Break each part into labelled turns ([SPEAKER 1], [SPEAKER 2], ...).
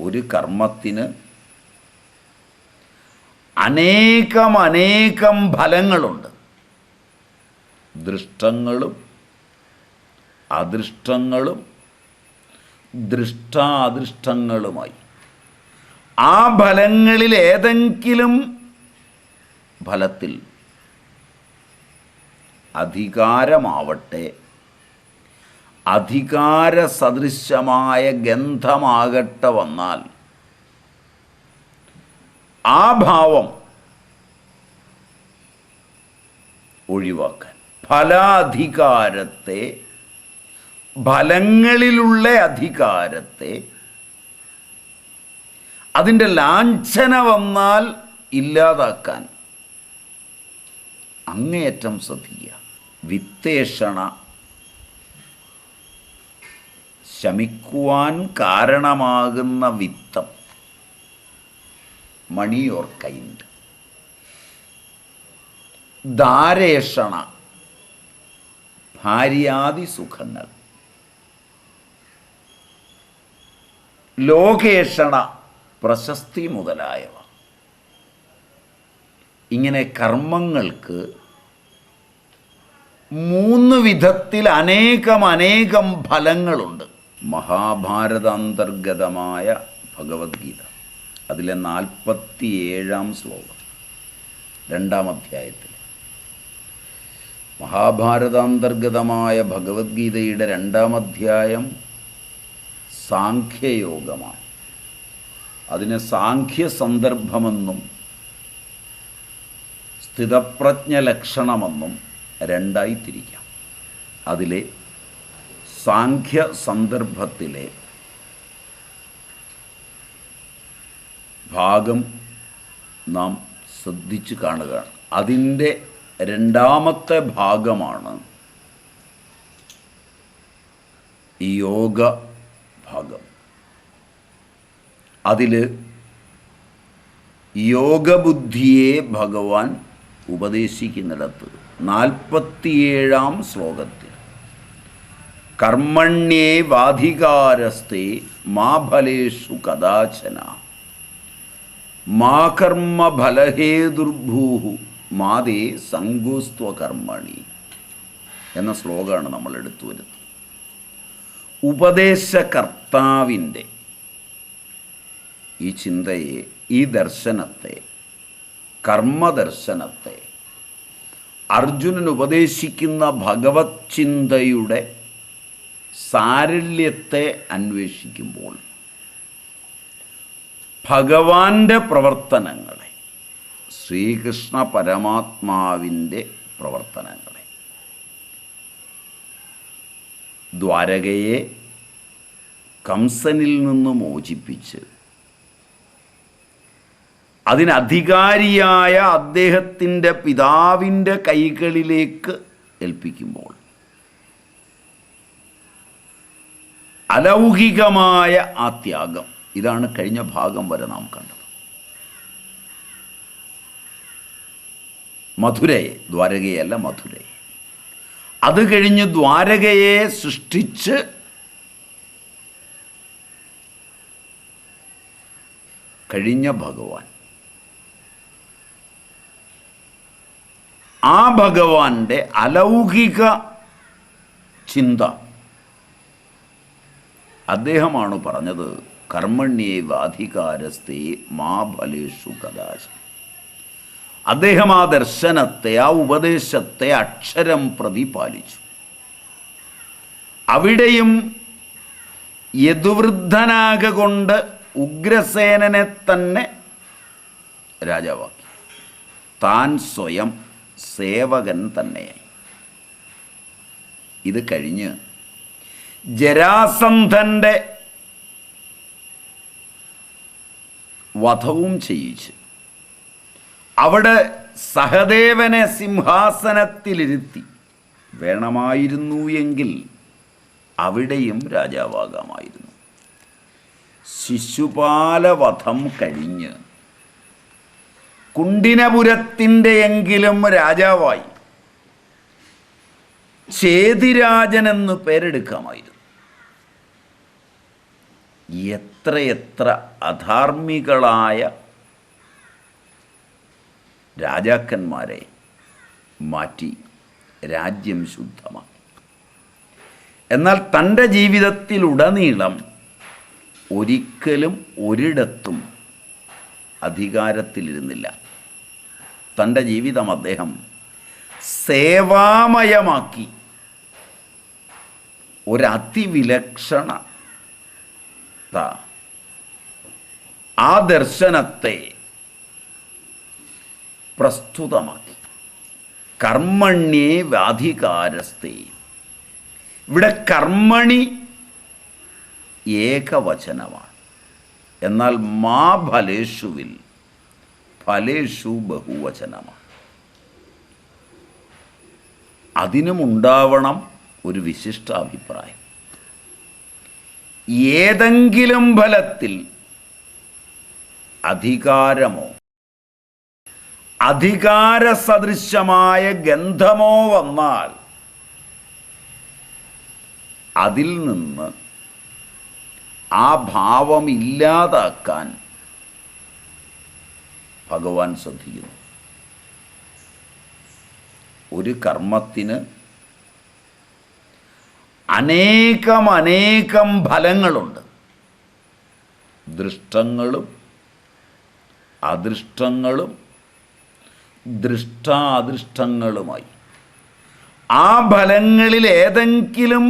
[SPEAKER 1] ഒരു കർമ്മത്തിന് അനേകം ഫലങ്ങളുണ്ട്. ദൃഷ്ടങ്ങളും അദൃഷ്ടങ്ങളും ദൃഷ്ടാദൃഷ്ടങ്ങളുമായി. ആ ഫലങ്ങളിൽ ഏതെങ്കിലും ഫലത്തിൽ അധികാരമാവട്ടെ, അധികാര സദൃശമായ ഗന്ധമാകട്ടെ വന്നാൽ ആ ഭാവം ഒഴിവാക്കാൻ, ഫലാധികാരത്തെ, ഫലങ്ങളിലുള്ള അധികാരത്തെ, അതിൻ്റെ ലാഞ്ചന വന്നാൽ ഇല്ലാതാക്കാൻ അങ്ങേയറ്റം ശ്രദ്ധിക്കുക. വിത്തേഷണ ശമിക്കുവാൻ കാരണമാകുന്ന വിത്തം, മണി ഓർ കൈൻഡ്. ധാരേഷണ ഭാര്യാദി സുഖങ്ങൾ. ലോകേഷണ പ്രശസ്തി മുതലായവ. ഇങ്ങനെ കർമ്മങ്ങൾക്ക് 3 വിധത്തിൽ അനേകം ഫലങ്ങളുണ്ട്. മഹാഭാരതാന്തർഗതമായ ഭഗവത്ഗീത, അതിലെ 47-ാം ശ്ലോകം, 2-ാം അധ്യായത്തിൽ. മഹാഭാരതാന്തർഗതമായ ഭഗവത്ഗീതയുടെ 2-ാം അധ്യായം സാഖ്യയോഗമാണ്. അതിനെ സാഖ്യ സന്ദർഭമെന്നും സ്ഥിതപ്രജ്ഞ ലക്ഷണമെന്നും 2ആയി തിരിക്കാം. അതിലെ സാഖ്യ സന്ദർഭത്തിലെ ഭാഗം നാം ശ്രദ്ധിച്ചു കാണുകയാണ്. അതിൻ്റെ 2ാമത്തെ ഭാഗമാണ് ഈ യോഗ ഭാഗം. അതിൽ യോഗബുദ്ധിയെ ഭഗവാൻ ഉപദേശിക്കുന്നിടത്ത് 47-ാം ശ്ലോകത്തിൽ കർമ്മണ്യേ വാധികാരസ്തേ മാ ഫലേഷു കദാചന മാ കർമ്മ ഫലഹേതുർഭൂഹു മാതേ സങ്കോസ്ത്വ കർമ്മണി എന്ന ശ്ലോകമാണ് നമ്മൾ എടുത്തു വരുന്നത്. ഉപദേശകർത്താവിൻ്റെ ഈ ചിന്തയെ, ഈ ദർശനത്തെ, കർമ്മദർശനത്തെ അർജുനൻ ഉപദേശിക്കുന്ന ഭഗവത് ചിന്തയുടെ സാരല്യത്തെ അന്വേഷിക്കുമ്പോൾ ഭഗവാന്റെ പ്രവർത്തനങ്ങളെ, ശ്രീകൃഷ്ണ പരമാത്മാവിൻ്റെ പ്രവർത്തനങ്ങളെ, ദ്വാരകയെ കംസനിൽ നിന്ന് മോചിപ്പിച്ച് അതിനധികാരിയായ അദ്ദേഹത്തിൻ്റെ പിതാവിൻ്റെ കൈകളിലേക്ക് ഏൽപ്പിക്കുമ്പോൾ അലൗകികമായ ആ ത്യാഗം, ഇതാണ് കഴിഞ്ഞ ഭാഗം വരെ നാം കണ്ടത്. മധുരയെ, ദ്വാരകയല്ല മധുരയെ, അത് കഴിഞ്ഞ് ദ്വാരകയെ സൃഷ്ടിച്ച് കഴിഞ്ഞ ഭഗവാൻ, ആ ഭഗവാന്റെ അലൗകിക ചിന്ത അദ്ദേഹമാണ് പറഞ്ഞത് കർമ്മണ്യേ വാധികാരസ്തേ മാ ഫലേഷു കദാചന. അദ്ദേഹം ആ ദർശനത്തെ, ആ ഉപദേശത്തെ അക്ഷരം പ്രതിപാലിച്ചു. അവിടെയും യദുവൃദ്ധനാകൊണ്ട് ഉഗ്രസേനനെ തന്നെ രാജാവാക്കി. താൻ സ്വയം സേവകൻ തന്നെയായി. ഇത് കഴിഞ്ഞ് ജരാസന്ധൻ്റെ വധവും ചെയ്യിച്ച് അവിടെ സഹദേവനെ സിംഹാസനത്തിലിരുത്തി. വേണമായിരുന്നു എങ്കിൽ അവിടെയും രാജാവാകാമായിരുന്നു. ശിശുപാലവധം കഴിഞ്ഞ് കുണ്ടിനപുരത്തിൻ്റെ എങ്കിലും രാജാവായി ചേതിരാജൻ എന്ന് പേരെടുക്കാമായിരുന്നു. എത്രയെത്ര അധാർമികളായ രാജാക്കന്മാരെ മാറ്റി രാജ്യം ശുദ്ധമാക്കി. എന്നാൽ തൻ്റെ ജീവിതത്തിലുടനീളം ഒരിക്കലും ഒരിടത്തും അധികാരത്തിലിരുന്നില്ല. തൻ്റെ ജീവിതം അദ്ദേഹം സേവാമയമാക്കി. ഒരതിവിലക്ഷണ ആ ദർശനത്തെ പ്രസ്തുതമാക്കി. കർമ്മണ്യേ വാധികാരസ്ഥേ. ഇവിടെ കർമ്മണി ഏകവചനമാണ്. എന്നാൽ മാ ഫലേഷുവിൽ ഫലേഷു ബഹുവചനമാണ്. അതിനുമുണ്ടാവണം ഒരു വിശിഷ്ടാഭിപ്രായം. ഏതെങ്കിലും ഫലത്തിൽ അധികാരമോ അധികാരസദൃശമായ ഗന്ധമോ വന്നാൽ അതിൽ നിന്ന് ആ ഭാവം ഇല്ലാതാക്കാൻ ഭഗവാൻ ശ്രദ്ധിക്കുന്നു. ഒരു കർമ്മത്തിന് അനേകം ഫലങ്ങളുണ്ട്. ദൃഷ്ടങ്ങളും അദൃഷ്ടങ്ങളും ദൃഷ്ടാദൃഷ്ടങ്ങളുമായി. ആ ഫലങ്ങളിൽ ഏതെങ്കിലും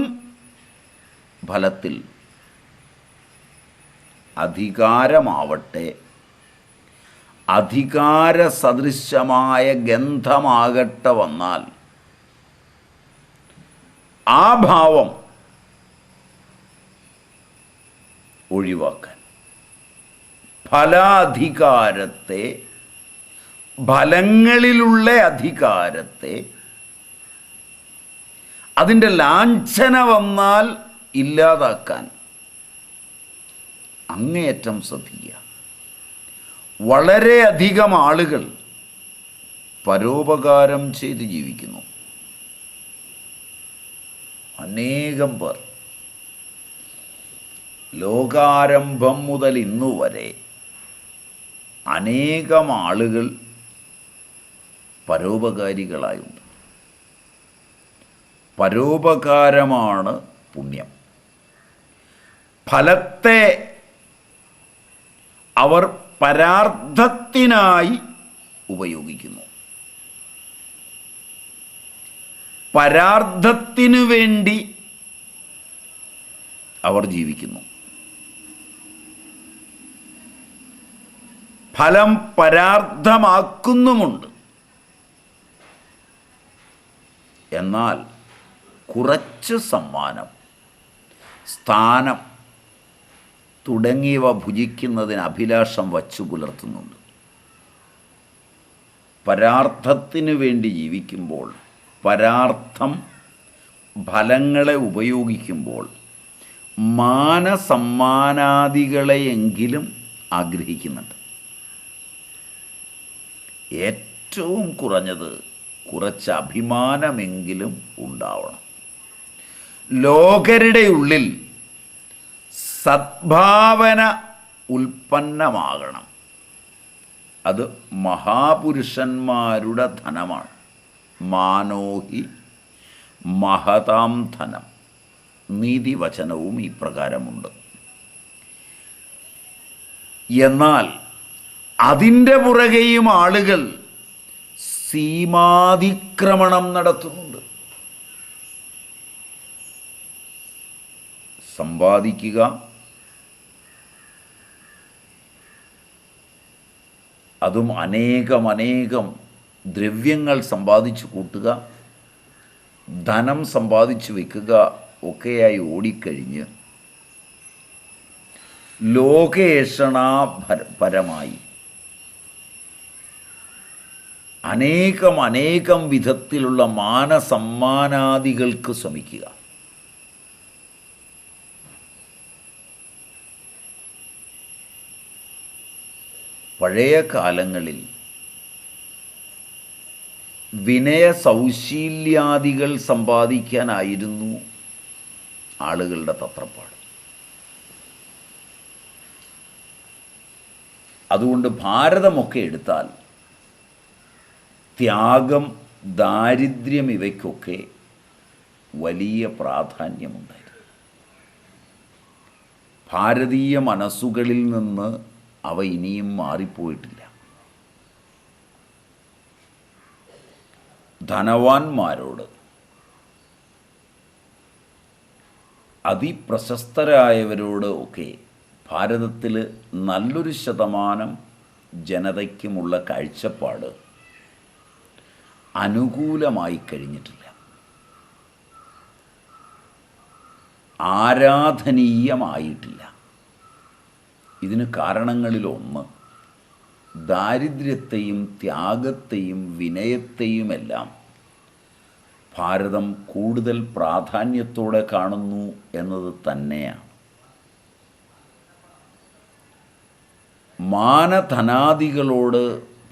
[SPEAKER 1] ഫലത്തിൽ അധികാരമാവട്ടെ അധികാര സദൃശമായ ഗന്ധമാകട്ടെ വന്നാൽ ആ ഭാവം ഒഴിവാക്കാൻ ഫലാധികാരത്തെ, ഫലങ്ങളിലുള്ള അധികാരത്തെ, അതിൻ്റെ ലാഞ്ചന വന്നാൽ ഇല്ലാതാക്കാൻ അങ്ങേയറ്റം ശ്രദ്ധിക്കുക. വളരെയധികം ആളുകൾ പരോപകാരം ചെയ്ത് ജീവിക്കുന്നു. അനേകം പേർ ലോകാരംഭം മുതൽ ഇന്നുവരെ അനേകം ആളുകൾ പരോപകാരികളായുണ്ട്. പരോപകാരമാണ് പുണ്യം. ഫലത്തെ അവർ പരാർത്ഥത്തിനായി ഉപയോഗിക്കുന്നു. പരാർത്ഥത്തിനു വേണ്ടി അവർ ജീവിക്കുന്നു. ഫലം പരാർത്ഥമാക്കുന്നുമുണ്ട്. എന്നാൽ കുറച്ച് സമ്മാനം, സ്ഥാനം തുടങ്ങിയവ ഭുജിക്കുന്നതിന് അഭിലാഷം വച്ചു പുലർത്തുന്നുണ്ട്. പരാർത്ഥത്തിനു വേണ്ടി ജീവിക്കുമ്പോൾ, പരാർത്ഥം ഫലങ്ങളെ ഉപയോഗിക്കുമ്പോൾ മാനസമ്മാനാദികളെയെങ്കിലും ആഗ്രഹിക്കുന്നുണ്ട്. ഏറ്റവും കുറഞ്ഞത് കുറച്ച് അഭിമാനമെങ്കിലും ഉണ്ടാവണം. ലോകരുടെ ഉള്ളിൽ സദ്ഭാവന ഉൽപ്പന്നമാകണം. അത് മഹാപുരുഷന്മാരുടെ ധനമാണ്. മാനോഹി മഹതാം ധനം. നീതിവചനവും ഇപ്രകാരമുണ്ട്. എന്നാൽ അതിൻ്റെ പുറകെയും ആളുകൾ സീമാതിക്രമണം നടത്തുന്നുണ്ട്. സമ്പാദിക്കുക, അതും അനേകം ദ്രവ്യങ്ങൾ സമ്പാദിച്ചു കൂട്ടുക, ധനം സമ്പാദിച്ചു വയ്ക്കുക ഒക്കെയായി ഓടിക്കഴിഞ്ഞ് ലോകേഷണാപരമായി അനേകം വിധത്തിലുള്ള മാനസമ്മാനാദികൾക്ക് ശ്രമിക്കുക. പഴയ കാലങ്ങളിൽ വിനയ സൗശീല്യാദികൾ സമ്പാദിക്കാനായിരുന്നു ആളുകളുടെ തത്രപ്പാട്. അതുകൊണ്ട് ഭാരതമൊക്കെ എടുത്താൽ ത്യാഗം, ദാരിദ്ര്യം ഇവയ്ക്കൊക്കെ വലിയ പ്രാധാന്യമുണ്ടായിരുന്നു. ഭാരതീയ മനസ്സുകളിൽ നിന്ന് അവ ഇനിയും മാറിപ്പോയിട്ടില്ല. ധനവാന്മാരോട്, അതിപ്രശസ്തരായവരോട് ഒക്കെ ഭാരതത്തിൽ നല്ലൊരു ശതമാനം ജനതയ്ക്കുമുള്ള കാഴ്ചപ്പാട് അനുകൂലമായി കഴിഞ്ഞിട്ടില്ല. ആരാധനീയമായിട്ടില്ല. ഇതിന് കാരണങ്ങളിലൊന്ന് ദാരിദ്ര്യത്തെയും ത്യാഗത്തെയും വിനയത്തെയുമെല്ലാം ഭാരതം കൂടുതൽ പ്രാധാന്യത്തോടെ കാണുന്നു എന്നത് തന്നെയാണ്. മാനധനാദികളോട്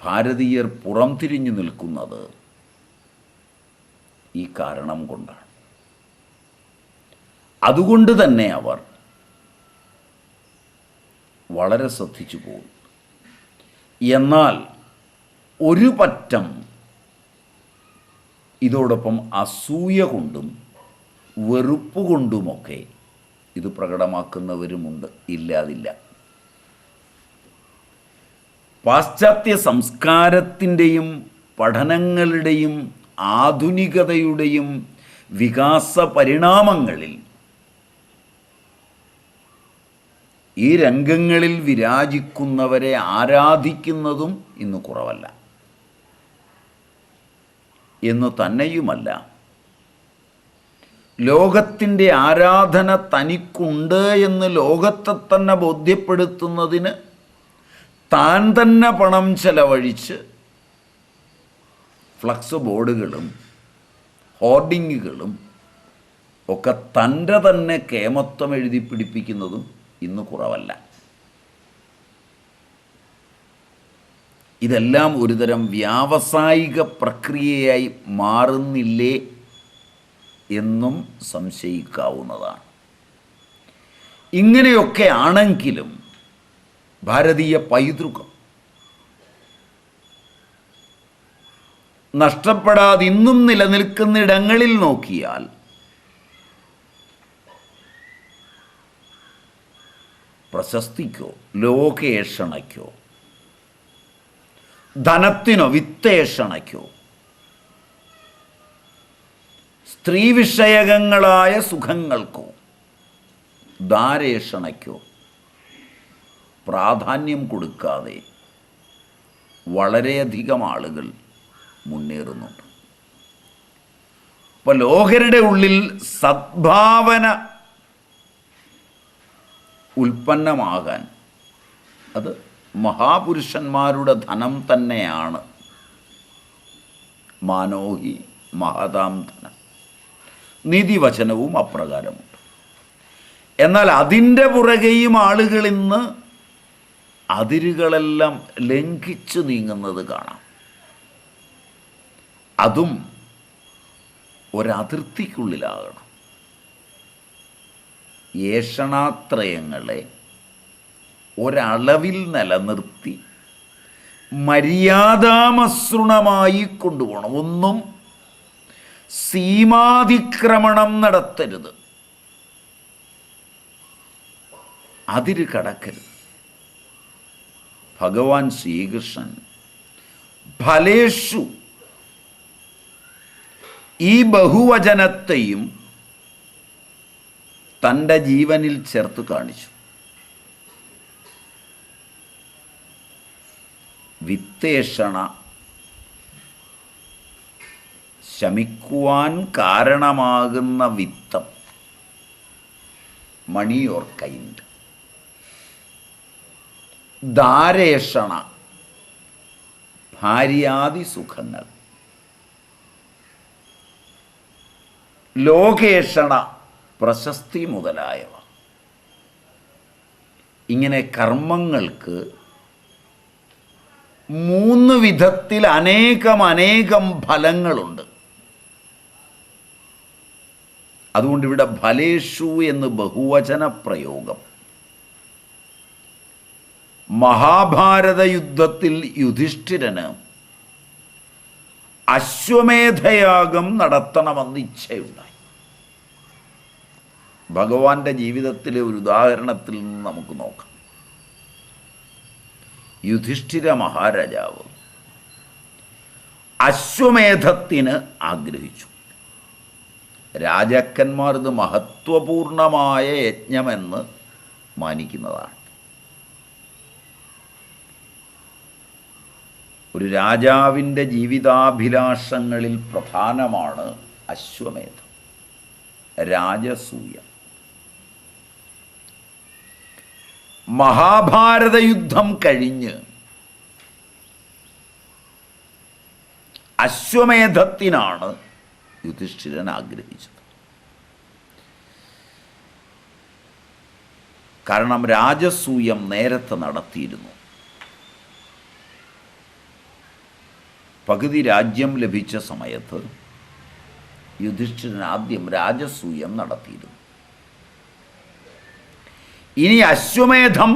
[SPEAKER 1] ഭാരതീയർ പുറംതിരിഞ്ഞു നിൽക്കുന്നത് ഈ കാരണം കൊണ്ടാണ്. അതുകൊണ്ട് തന്നെ അവർ വളരെ ശ്രദ്ധിച്ചു പോകും. എന്നാൽ ഒരു പറ്റം ഇതോടൊപ്പം അസൂയ കൊണ്ടും വെറുപ്പ് കൊണ്ടുമൊക്കെ ഇത് പ്രകടമാക്കുന്നവരുമുണ്ട്, ഇല്ലാതില്ല. പാശ്ചാത്യ സംസ്കാരത്തിൻ്റെയും പഠനങ്ങളുടെയും ആധുനികതയുടെയും വികാസ പരിണാമങ്ങളിൽ ഈ രംഗങ്ങളിൽ വിരാജിക്കുന്നവരെ ആരാധിക്കുന്നതും ഇന്ന് കുറവല്ല. എന്ന് തന്നെയുമല്ല, ലോകത്തിൻ്റെ ആരാധന തനിക്കുണ്ട് എന്ന് ലോകത്തെ തന്നെ ബോധ്യപ്പെടുത്തുന്നതിന് താൻ തന്നെ പണം ചെലവഴിച്ച് ഫ്ലക്സ് ബോർഡുകളും ഹോർഡിങ്ങുകളും ഒക്കെ തൻ്റെ തന്നെ കേമത്വം എഴുതി പിടിപ്പിക്കുന്നതും ഇന്ന് കുറവല്ല. ഇതെല്ലാം ഒരുതരം വ്യാവസായിക പ്രക്രിയയായി മാറുന്നില്ലേ എന്നും സംശയിക്കാവുന്നതാണ്. ഇങ്ങനെയൊക്കെ ആണെങ്കിലും ഭാരതീയ പൈതൃകം നഷ്ടപ്പെടാതെ ഇന്നും നിലനിൽക്കുന്നിടങ്ങളിൽ നോക്കിയാൽ പ്രശസ്തിക്കോ ലോകേഷണയ്ക്കോ ധനത്തിനോ വിത്തേഷണയ്ക്കോ സ്ത്രീവിഷയകങ്ങളായ സുഖങ്ങൾക്കോ ദാരേഷണയ്ക്കോ പ്രാധാന്യം കൊടുക്കാതെ വളരെയധികം ആളുകൾ മുന്നേറുന്നുണ്ട്. ഇപ്പോൾ ലോകരുടെ ഉള്ളിൽ സദ്ഭാവന ഉൽപ്പന്നമാകാൻ അത് മഹാപുരുഷന്മാരുടെ ധനം തന്നെയാണ്. മാനോഹി മഹതാം ധനം, നീതിവചനവും അപ്രകാരമുണ്ട്. എന്നാൽ അതിൻ്റെ പുറകെയും ആളുകൾ ഇന്ന് അതിരുകളെല്ലാം ലംഘിച്ചു നീങ്ങുന്നത് കാണാം. അതും ഒരതിർത്തിക്കുള്ളിലാകണം. ഏഷണാത്രയങ്ങളെ ഒരളവിൽ നിലനിർത്തി മര്യാദാമസൃണമായി കൊണ്ടുപോകണം. ഒന്നും സീമാതിക്രമണം നടത്തരുത്, അതിര് കടക്കരുത്. ഭഗവാൻ ശ്രീകൃഷ്ണൻ ഫലേഷു ഈ ബഹുവചനത്തെയും തൻ്റെ ജീവനിൽ ചേർത്ത് കാണിച്ചു. വിത്തേഷണ ശമിക്കുവാൻ കാരണമാകുന്ന വിത്തം, മണി ഓർ കൈൻഡ്. ദാരേഷണ ഭാര്യാദി സുഖങ്ങൾ. ലോകേഷണ പ്രശസ്തി മുതലായവ. ഇങ്ങനെ കർമ്മങ്ങൾക്ക് 3 വിധത്തിൽ അനേകം ഫലങ്ങളുണ്ട്. അതുകൊണ്ട് ഇവിടെ ഫലേഷു എന്ന് ബഹുവചന പ്രയോഗം മഹാഭാരത യുദ്ധത്തിൽ യുധിഷ്ഠിരന് അശ്വമേധയാഗം നടത്തണമെന്ന് ഇച്ഛയുണ്ടായി. ഭഗവാന്റെ ജീവിതത്തിലെ ഒരു ഉദാഹരണത്തിൽ നിന്ന് നമുക്ക് നോക്കാം. യുധിഷ്ഠിര മഹാരാജാവ് അശ്വമേധത്തിന് ആഗ്രഹിച്ചു. രാജാക്കന്മാർ ഇത് മഹത്വപൂർണമായ യജ്ഞമെന്ന് മാനിക്കുന്നതാണ്. ഒരു രാജാവിൻ്റെ ജീവിതാഭിലാഷങ്ങളിൽ പ്രധാനമാണ് അശ്വമേധം, രാജസൂയം. മഹാഭാരത യുദ്ധം കഴിഞ്ഞ് അശ്വമേധത്തിനാണ് യുധിഷ്ഠിരൻ ആഗ്രഹിച്ചത്. കാരണം രാജസൂയം നേരത്തെ നടത്തിയിരുന്നു. പകുതി രാജ്യം ലഭിച്ച സമയത്ത് യുധിഷ്ഠിരൻ ആദ്യം രാജസൂയം നടത്തിയിരുന്നു. ഇനി അശ്വമേധം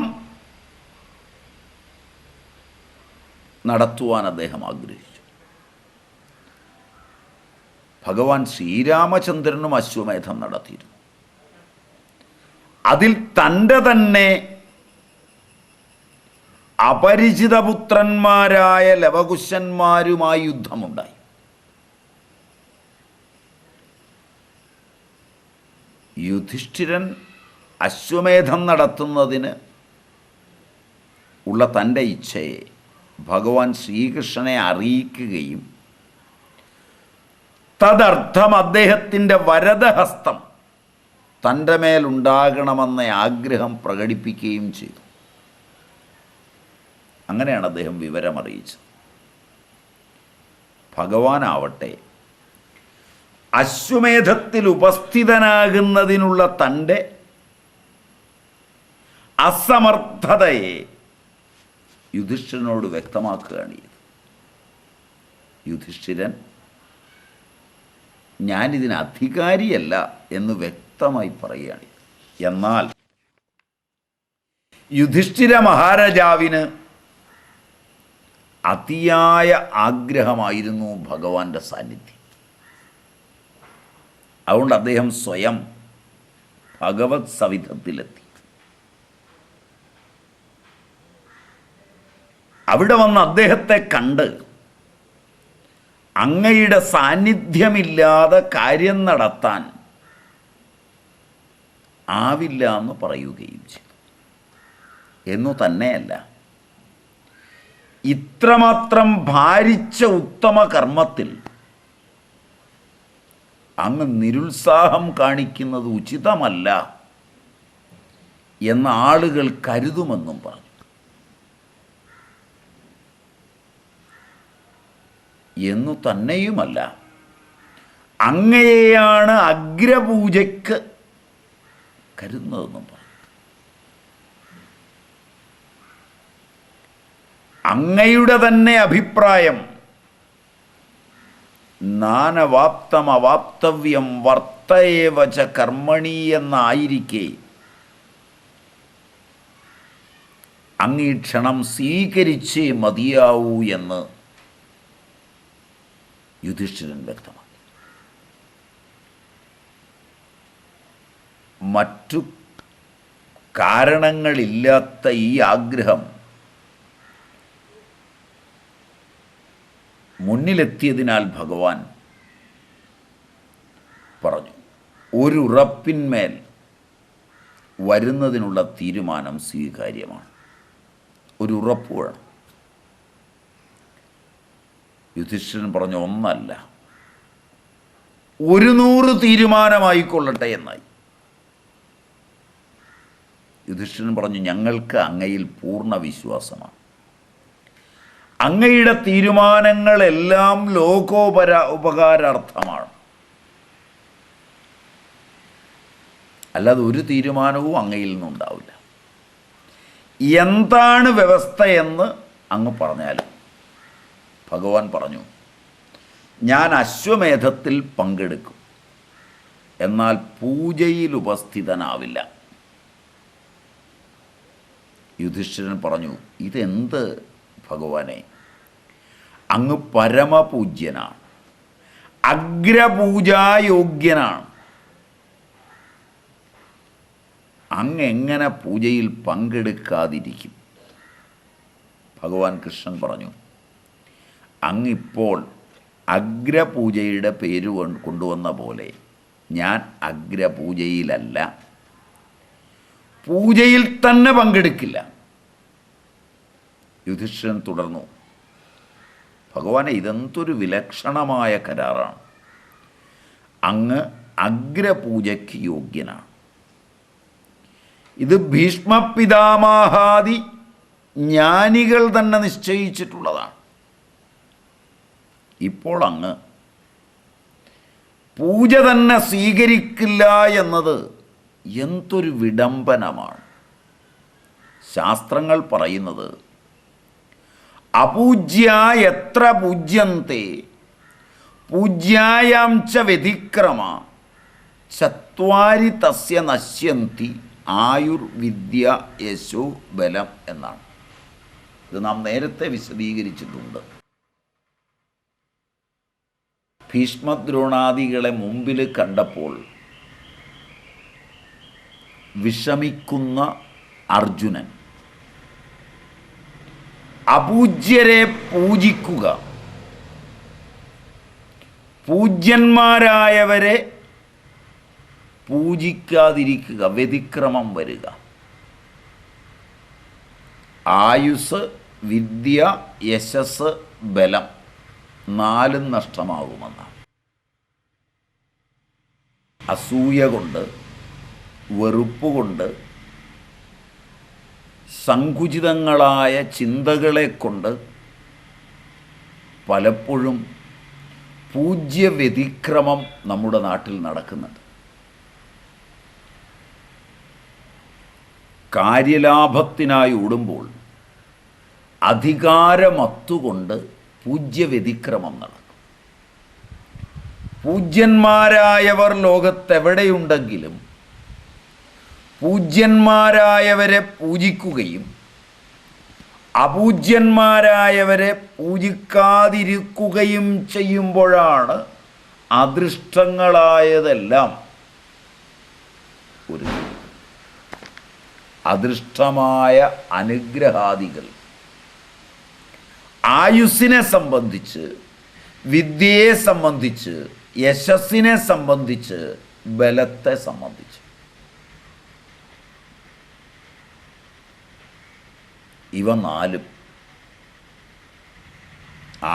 [SPEAKER 1] നടത്തുവാൻ അദ്ദേഹം ആഗ്രഹിച്ചു. ഭഗവാൻ ശ്രീരാമചന്ദ്രനും അശ്വമേധം നടത്തിയിരുന്നു. അതിൽ തൻ്റെ തന്നെ അപരിചിതപുത്രന്മാരായ ലവകുശന്മാരുമായി യുദ്ധമുണ്ടായി. യുധിഷ്ഠിരൻ അശ്വമേധം നടത്തുന്നതിന് ഉള്ള തൻ്റെ ഇച്ഛയെ ഭഗവാൻ ശ്രീകൃഷ്ണനെ അറിയിക്കുകയും തദർത്ഥം അദ്ദേഹത്തിൻ്റെ വരദഹസ്തം തൻ്റെ മേലുണ്ടാകണമെന്ന ആഗ്രഹം പ്രകടിപ്പിക്കുകയും ചെയ്തു. അങ്ങനെയാണ് അദ്ദേഹം വിവരമറിയിച്ചത്. ഭഗവാനാവട്ടെ അശ്വമേധത്തിൽ ഉപസ്ഥിതനാകുന്നതിനുള്ള തൻ്റെ അസമർത്ഥതയെ യുധിഷ്ഠിരനോട് വ്യക്തമാക്കുകയാണ് ചെയ്തത്. യുധിഷ്ഠിരൻ ഞാനിതിന് അധികാരിയല്ല എന്ന് വ്യക്തമായി പറയുകയാണ്. എന്നാൽ യുധിഷ്ഠിര മഹാരാജാവിന് അതിയായ ആഗ്രഹമായിരുന്നു ഭഗവാന്റെ സാന്നിധ്യം. അതുകൊണ്ട് അദ്ദേഹം സ്വയം ഭഗവത് സവിധത്തിലെത്തി. അവിടെ വന്ന് അദ്ദേഹത്തെ കണ്ട് അങ്ങയുടെ സാന്നിധ്യമില്ലാതെ കാര്യം നടത്താൻ ആവില്ല എന്ന് പറയുകയും ചെയ്തു. എന്നു തന്നെയല്ല, ഇത്രമാത്രം ഭാരിച്ച ഉത്തമ കർമ്മത്തിൽ അങ്ങ് നിരുത്സാഹം കാണിക്കുന്നത് ഉചിതമല്ല എന്ന ആളുകൾ കരുതുമെന്നും പറഞ്ഞു. എന്നു തന്നെയുമല്ല, അങ്ങയെയാണ് അഗ്രപൂജയ്ക്ക് കരുതുന്നതെന്നും പറഞ്ഞു. അങ്ങയുടെ തന്നെ അഭിപ്രായം നാനവാപ്തം അവാപ്തവ്യം വർത്തയേവച കർമ്മണി എന്നായിരിക്കെ അങ്ങീ ക്ഷണം സ്വീകരിച്ചേ മതിയാവൂ എന്ന് യുധിഷ്ഠിരൻ വ്യക്തമാക്കി. മറ്റു കാരണങ്ങളില്ലാത്ത ഈ ആഗ്രഹം മുന്നിലെത്തിയതിനാൽ ഭഗവാൻ പറഞ്ഞു, ഒരു ഉറപ്പിന്മേൽ വരുന്നതിനുള്ള തീരുമാനം സ്വീകാര്യമാണ്. ഒരു ഉറപ്പ് വേണം. യുധിഷ്ഠിരൻ പറഞ്ഞു, ഒന്നല്ല 100 തീരുമാനമായിക്കൊള്ളട്ടെ എന്നായി. യുധിഷ്ഠിരൻ പറഞ്ഞു, ഞങ്ങൾക്ക് അങ്ങയിൽ പൂർണ്ണ വിശ്വാസമാണ്. അങ്ങയുടെ തീരുമാനങ്ങളെല്ലാം ഉപകാരാർത്ഥമാണ്. അല്ലാതെ ഒരു തീരുമാനവും അങ്ങയിൽ നിന്നുണ്ടാവില്ല. എന്താണ് വ്യവസ്ഥയെന്ന് അങ്ങ് പറഞ്ഞാലും. ഭഗവാൻ പറഞ്ഞു, ഞാൻ അശ്വമേധത്തിൽ പങ്കെടുക്കും, എന്നാൽ പൂജയിൽ ഉപസ്ഥിതനാവില്ല. യുധിഷ്ഠിരൻ പറഞ്ഞു, ഇതെന്ത് ഭഗവാനെ, അങ്ങ് പരമപൂജ്യനാണ്, അഗ്രപൂജായോഗ്യനാണ്. അങ്ങെങ്ങനെ പൂജയിൽ പങ്കെടുക്കാതിരിക്കും? ഭഗവാൻ കൃഷ്ണൻ പറഞ്ഞു, അങ്ങിപ്പോൾ അഗ്രപൂജയുടെ പേര് കൊണ്ടുവന്ന പോലെ ഞാൻ അഗ്രപൂജയിലല്ല, പൂജയിൽ തന്നെ പങ്കെടുക്കില്ല. യുധിഷ്ഠിരൻ തുടർന്നു, ഭഗവാനെ, ഇതെന്തൊരു വിലക്ഷണമായ കരാറാണ്. അങ്ങ് അഗ്രപൂജയ്ക്ക് യോഗ്യനാണ്. ഇത് ഭീഷ്മപിതാമഹാദി ജ്ഞാനികൾ തന്നെ നിശ്ചയിച്ചിട്ടുള്ളതാണ്. ഇപ്പോൾ അങ്ങ് പൂജ തന്നെ സ്വീകരിക്കില്ല എന്നത് എന്തൊരു വിഡംബനമാണ്. ശാസ്ത്രങ്ങൾ പറയുന്നത്, അപൂജ്യ എത്ര പൂജ്യന്തെ പൂജ്യായാം ച വ്യതിക്രമ ചത്വാരി തസ്യ നശ്യന്തി ആയുർവിദ്യ യശോ ബലം എന്നാണ്. ഇത് നാം നേരത്തെ വിശദീകരിച്ചിട്ടുണ്ട്. ഭീഷ്മദ്രോണാദികളെ മുമ്പിൽ കണ്ടപ്പോൾ വിഷമിക്കുന്ന അർജുനൻ അപൂജ്യരെ പൂജിക്കുക, പൂജ്യന്മാരായവരെ പൂജിക്കാതിരിക്കുക, വ്യതിക്രമം വരിക, ആയുസ്, വിദ്യ, യശസ്, ബലം നാലും നഷ്ടമാകുമെന്നാണ്. അസൂയ കൊണ്ട്, വെറുപ്പ് കൊണ്ട്, സങ്കുചിതങ്ങളായ ചിന്തകളെ കൊണ്ട് പലപ്പോഴും പൂജ്യ വ്യതിക്രമം നമ്മുടെ നാട്ടിൽ നടക്കുന്നുണ്ട്. കാര്യലാഭത്തിനായി ഓടുമ്പോൾ അധികാരമത്തുകൊണ്ട് പൂജ്യ വ്യതിക്രമം നടക്കും. പൂജ്യന്മാരായവർ ലോകത്തെവിടെയുണ്ടെങ്കിലും പൂജ്യന്മാരായവരെ പൂജിക്കുകയും അപൂജ്യന്മാരായവരെ പൂജിക്കാതിരിക്കുകയും ചെയ്യുമ്പോഴാണ് അദൃഷ്ടങ്ങളായതെല്ലാം ഒരു അദൃഷ്ടമായ അനുഗ്രഹാദികൾ ആയുസ്സിനെ സംബന്ധിച്ച്, വിദ്യയെ സംബന്ധിച്ച്, യശസ്സിനെ സംബന്ധിച്ച്, ബലത്തെ സംബന്ധിച്ച് ഇവ നാലും.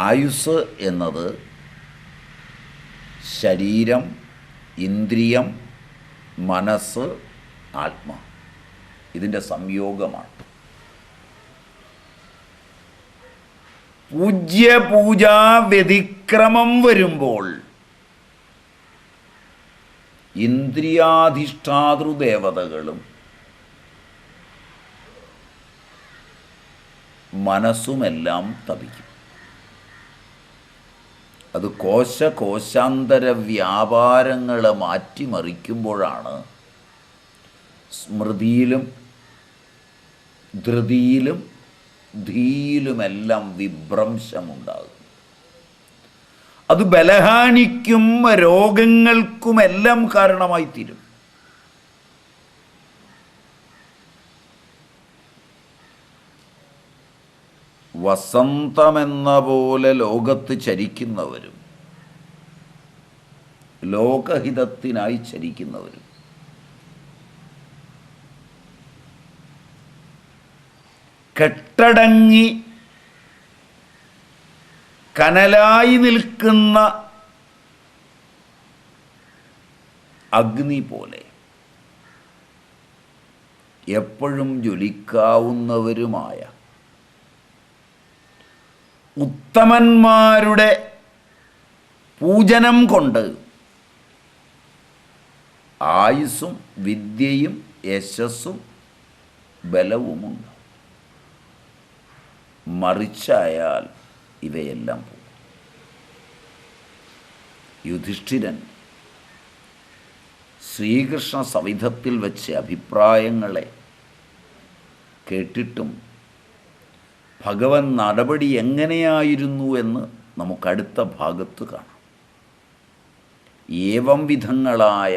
[SPEAKER 1] ആയുസ് എന്നത് ശരീരം, ഇന്ദ്രിയം, മനസ്സ്, ആത്മ, ഇതിൻ്റെ സംയോഗമാണ്. പൂജ്യപൂജാ വ്യതിക്രമം വരുമ്പോൾ ഇന്ദ്രിയാധിഷ്ഠാതൃദേവതകളും മനസ്സുമെല്ലാം തപിക്കും. അത് കോശാന്തര വ്യാപാരങ്ങളെ മാറ്റിമറിക്കുമ്പോഴാണ് സ്മൃതിയിലും ധൃതിയിലും ധീയിലുമെല്ലാം വിഭ്രംശമുണ്ടാകും. അത് ബലഹാനിക്കും രോഗങ്ങൾക്കുമെല്ലാം കാരണമായി തീരും. വസന്തമെന്ന പോലെ ലോകത്ത് ചരിക്കുന്നവരും ലോകഹിതത്തിനായി ചരിക്കുന്നവരും കെട്ടടങ്ങി കനലായി നിൽക്കുന്ന അഗ്നി പോലെ എപ്പോഴും ജ്വലിക്കാവുന്നവരുമായ ഉത്തമന്മാരുടെ പൂജനം കൊണ്ട് ആയുസ്സും വിദ്യയും യശസ്സും ബലവുമുണ്ട്. മറിച്ചായാൽ ഇവയെല്ലാം പോകും. യുധിഷ്ഠിരൻ ശ്രീകൃഷ്ണ സവിധത്തിൽ വെച്ച് അഭിപ്രായങ്ങളെ കേട്ടിട്ടും ഭഗവൻ നടപടി എങ്ങനെയായിരുന്നു എന്ന് നമുക്കടുത്ത ഭാഗത്ത് കാണാം. ഏവം വിധങ്ങളായ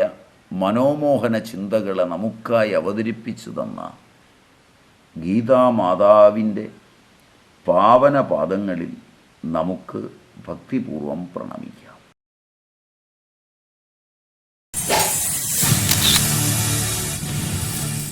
[SPEAKER 1] മനോമോഹന ചിന്തകളെ നമുക്കായി അവതരിപ്പിച്ചു തന്ന ഗീതാമാതാവിൻ്റെ പാവനപാദങ്ങളിൽ നമുക്ക് ഭക്തിപൂർവം പ്രണമിക്കാം.